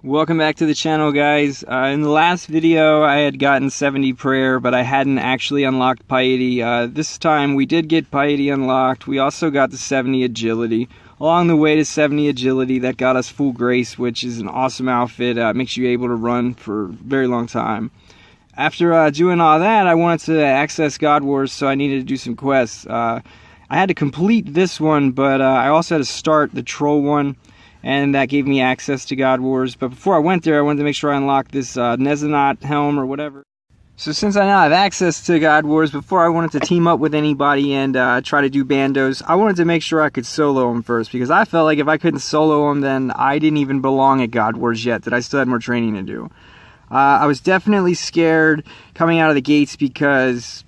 Welcome back to the channel, guys. In the last video I had gotten 70 prayer, but I hadn't actually unlocked piety. This time we did get piety unlocked. We also got the 70 agility. Along the way to 70 agility, that got us full grace, which is an awesome outfit. Makes you able to run for a very long time. After doing all that, I wanted to access godwars, so I needed to do some quests. I had to complete this one, but I also had to start the troll one, and that gave me access to godwars. But before I went there, I wanted to make sure I unlocked this Nezanot helm or whatever. So since I now have access to godwars, before I wanted to team up with anybody and try to do Bandos, I wanted to make sure I could solo them first, because I felt like if I couldn't solo them, then I didn't even belong at godwars yet, that I still had more training to do. I was definitely scared coming out of the gates because,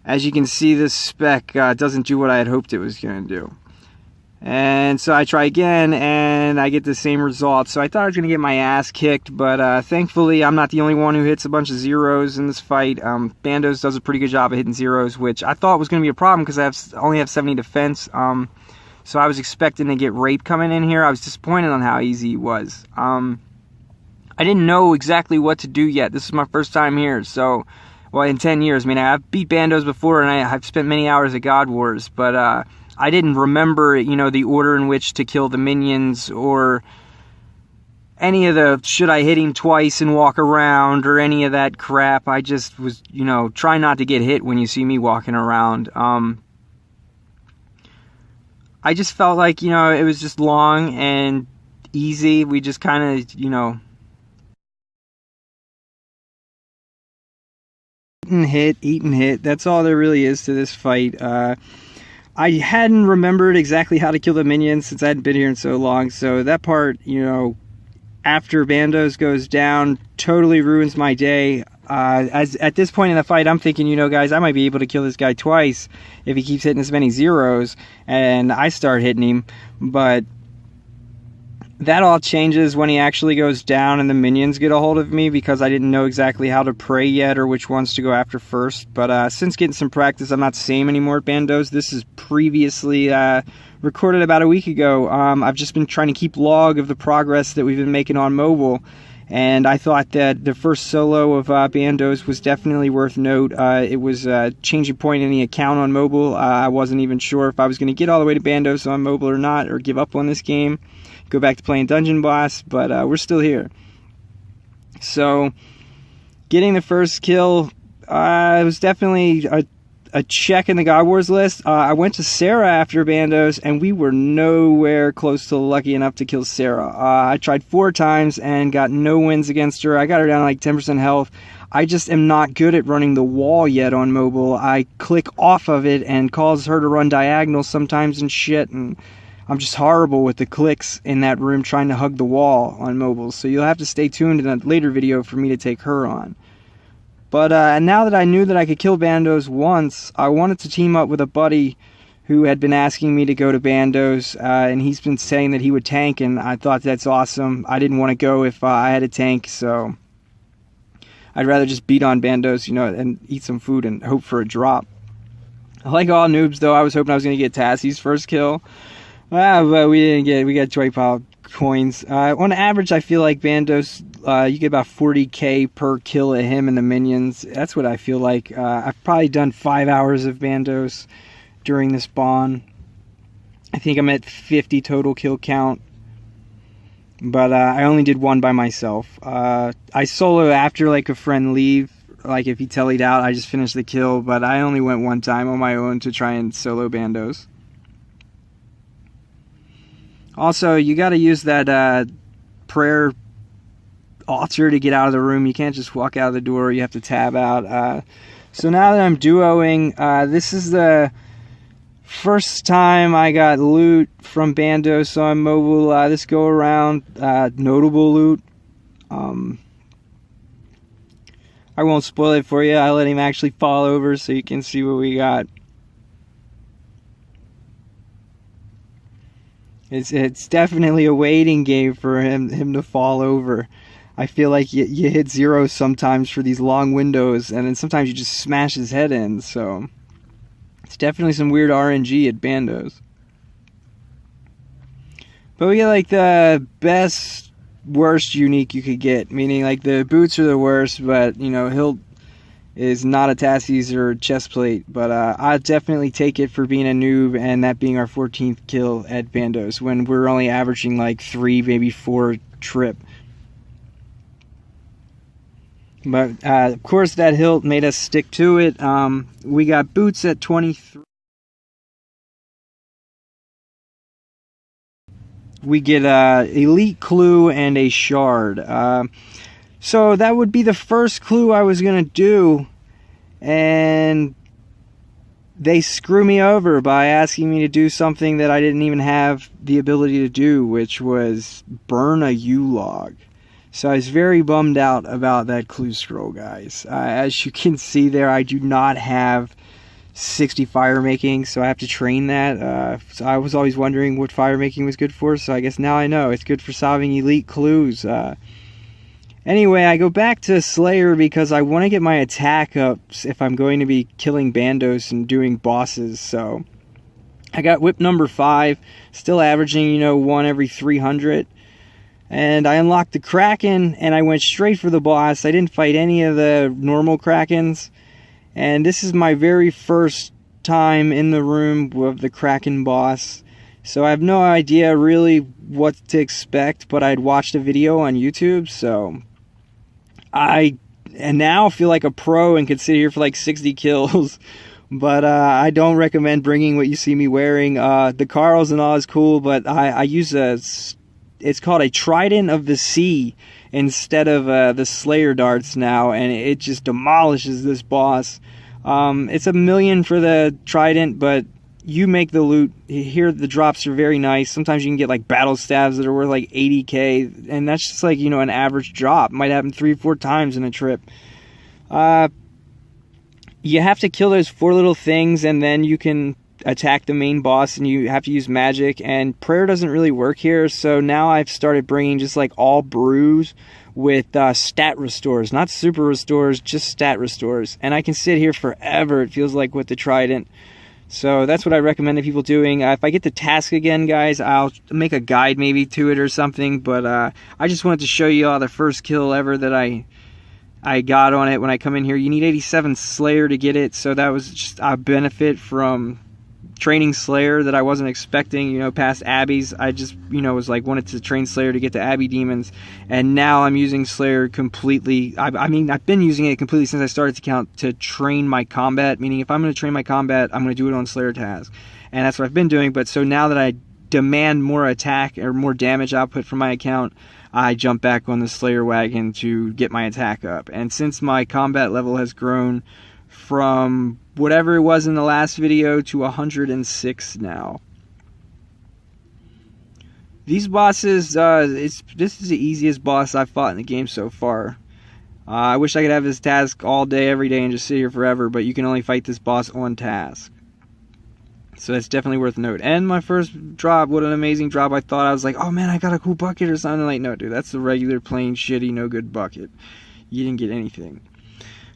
as you can see, this spec doesn't do what I had hoped it was going to do. And so I try again, and I get the same result. So I thought I was going to get my ass kicked, but thankfully I'm not the only one who hits a bunch of zeros in this fight. Bandos does a pretty good job of hitting zeros, which I thought was going to be a problem because I only have 70 defense. So I was expecting to get rape coming in here. I was disappointed on how easy it was. I didn't know exactly what to do yet. This is my first time here, so, well, in 10 years. I mean, I've beat Bandos before, and I've spent many hours at godwars, but I didn't remember, you know, the order in which to kill the minions, or any of the should I hit him twice and walk around, or any of that crap. I just was, you know, try not to get hit when you see me walking around. I just felt like, you know, it was just long and easy. We just kind of, you know, eat and hit. That's all there really is to this fight. I hadn't remembered exactly how to kill the minions since I hadn't been here in so long, so that part, you know, after Bandos goes down, totally ruins my day. As at this point in the fight, I'm thinking, you know, guys, I might be able to kill this guy twice if he keeps hitting as many zeros, and I start hitting him, but that all changes when he actually goes down and the minions get a hold of me, because I didn't know exactly how to pray yet or which ones to go after first. But since getting some practice, I'm not the same anymore at Bandos. This is previously recorded about a week ago. I've just been trying to keep log of the progress that we've been making on mobile, and I thought that the first solo of Bandos was definitely worth note. It was a changing point in the account on mobile. I wasn't even sure if I was going to get all the way to Bandos on mobile or not, or give up on this game, go back to playing Dungeon Boss, but we're still here. So, getting the first kill was definitely a check in the godwars list. I went to Sarah after Bandos, and we were nowhere close to lucky enough to kill Sarah. I tried 4 times and got no wins against her. I got her down to like 10% health. I just am not good at running the wall yet on mobile. I click off of it and cause her to run diagonal sometimes and shit, and I'm just horrible with the clicks in that room trying to hug the wall on mobile, so you'll have to stay tuned in a later video for me to take her on. But now that I knew that I could kill Bandos once, I wanted to team up with a buddy who had been asking me to go to Bandos, and he's been saying that he would tank, and I thought that's awesome. I didn't want to go if I had a tank, so I'd rather just beat on Bandos, you know, and eat some food and hope for a drop. Like all noobs, though, I was hoping I was going to get Tassie's first kill. But we didn't get it. We got joy pile coins. On average, I feel like Bandos, you get about 40k per kill of him and the minions. That's what I feel like. I've probably done 5 hours of Bandos during this spawn. I think I'm at 50 total kill count. But I only did 1 by myself. I solo after like a friend leave. Like if he tellied out, I just finished the kill. But I only went 1 time on my own to try and solo Bandos. Also, you got to use that prayer altar to get out of the room. You can't just walk out of the door. You have to tab out. So now that I'm duoing, this is the first time I got loot from Bandos on mobile this go around. Notable loot. I won't spoil it for you. I let him actually fall over so you can see what we got. It's definitely a waiting game for him to fall over. I feel like you hit zeros sometimes for these long windows, and then sometimes you just smash his head in, so it's definitely some weird RNG at Bandos. But we get like the best worst unique you could get, meaning like the boots are the worst, but you know, hilt is not a Tassie's or chest plate, but I'd definitely take it for being a noob, and that being our 14th kill at Bandos when we're only averaging like 3, maybe 4 trip. But of course that hilt made us stick to it. We got boots at 23. We get elite clue and a shard. So that would be the first clue I was gonna do, and they screw me over by asking me to do something that I didn't even have the ability to do, which was burn a U-log. So I was very bummed out about that clue scroll, guys. As you can see there, I do not have 60 fire making, so I have to train that. So I was always wondering what fire making was good for, so I guess now I know. It's good for solving elite clues. Anyway, I go back to Slayer because I want to get my attack up if I'm going to be killing Bandos and doing bosses. So I got whip number 5, still averaging, you know, 1 every 300. And I unlocked the Kraken, and I went straight for the boss. I didn't fight any of the normal Krakens. And this is my very first time in the room with the Kraken boss. So I have no idea really what to expect, but I'd watched a video on YouTube, so I now feel like a pro and could sit here for like 60 kills. But I don't recommend bringing what you see me wearing. The Carls and all is cool, but I use it's called a Trident of the Sea instead of the Slayer darts now, and it just demolishes this boss. It's $1 million for the Trident, but you make the loot. Here the drops are very nice. Sometimes you can get like battle staves that are worth like 80k, and that's just like, you know, an average drop. Might happen 3 or 4 times in a trip. You have to kill those 4 little things, and then you can attack the main boss, and you have to use magic, and prayer doesn't really work here. So now I've started bringing just like all brews with stat restores, not super restores, just stat restores, and I can sit here forever, it feels like, with the Trident. So that's what I recommend people doing. If I get the task again, guys, I'll make a guide maybe to it or something, but I just wanted to show you all the first kill ever that I got on it when I come in here. You need 87 Slayer to get it, so that was just a benefit from training Slayer that I wasn't expecting, you know, past Abby's. I just, you know, was like, wanted to train Slayer to get to Abbey demons, and now I'm using Slayer completely. I mean, I've been using it completely since I started to count to train my combat, meaning if I'm going to train my combat, I'm going to do it on Slayer task, and that's what I've been doing. But so now that I demand more attack or more damage output from my account, I jump back on the Slayer wagon to get my attack up. And since my combat level has grown from whatever it was in the last video to 106 now. These bosses, this is the easiest boss I've fought in the game so far. I wish I could have this task all day, every day, and just sit here forever, but you can only fight this boss on task. So that's definitely worth a note. And my first drop, what an amazing drop. I thought, I was like, oh man, I got a cool bucket or something. Like, no dude, that's the regular, plain, shitty, no good bucket. You didn't get anything.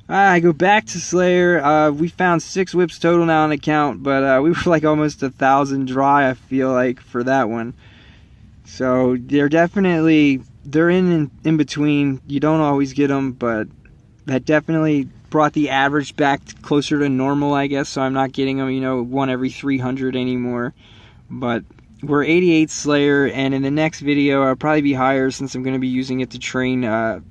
I go back to Slayer. We found 6 whips total now on account, but we were like almost 1,000 dry, I feel like, for that one. So they're definitely, they're in between. You don't always get them, but that definitely brought the average back closer to normal, I guess. So I'm not getting them, you know, 1 every 300 anymore. But we're 88 Slayer, and in the next video I'll probably be higher since I'm going to be using it to train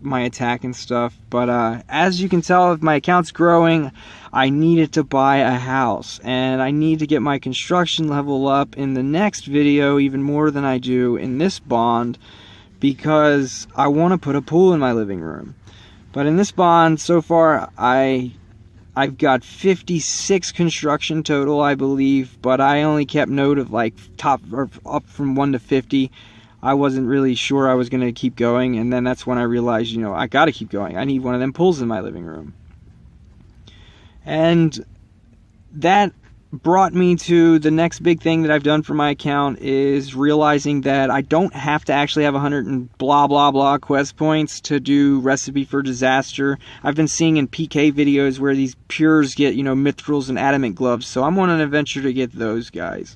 my attack and stuff. But as you can tell, if my account's growing, I needed to buy a house, and I need to get my construction level up in the next video even more than I do in this bond, because I want to put a pool in my living room. But in this bond so far, I've got 56 construction total, I believe, but I only kept note of like top or up from 1 to 50. I wasn't really sure I was going to keep going, and then that's when I realized, you know, I got to keep going. I need one of them pools in my living room. And that brought me to the next big thing that I've done for my account, is realizing that I don't have to actually have 100 and blah blah blah quest points to do Recipe for Disaster. I've been seeing in PK videos where these pures get, you know, mithrils and adamant gloves, so I'm on an adventure to get those guys.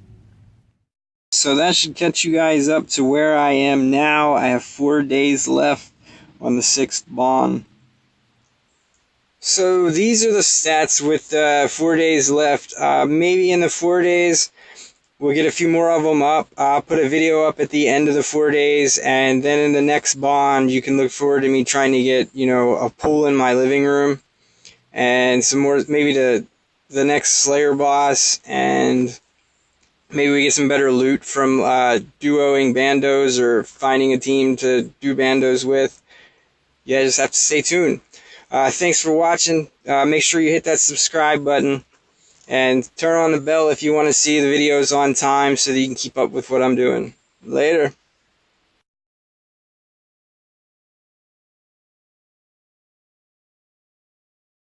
So that should catch you guys up to where I am now. I have 4 days left on the 6th bond. So these are the stats with 4 days left. Maybe in the 4 days we'll get a few more of them up. I'll put a video up at the end of the 4 days, and then in the next bond you can look forward to me trying to get, you know, a pool in my living room and some more, maybe the next Slayer boss, and maybe we get some better loot from duoing Bandos or finding a team to do Bandos with. Yeah, just have to stay tuned. Thanks for watching. Make sure you hit that subscribe button and turn on the bell if you want to see the videos on time so that you can keep up with what I'm doing. Later.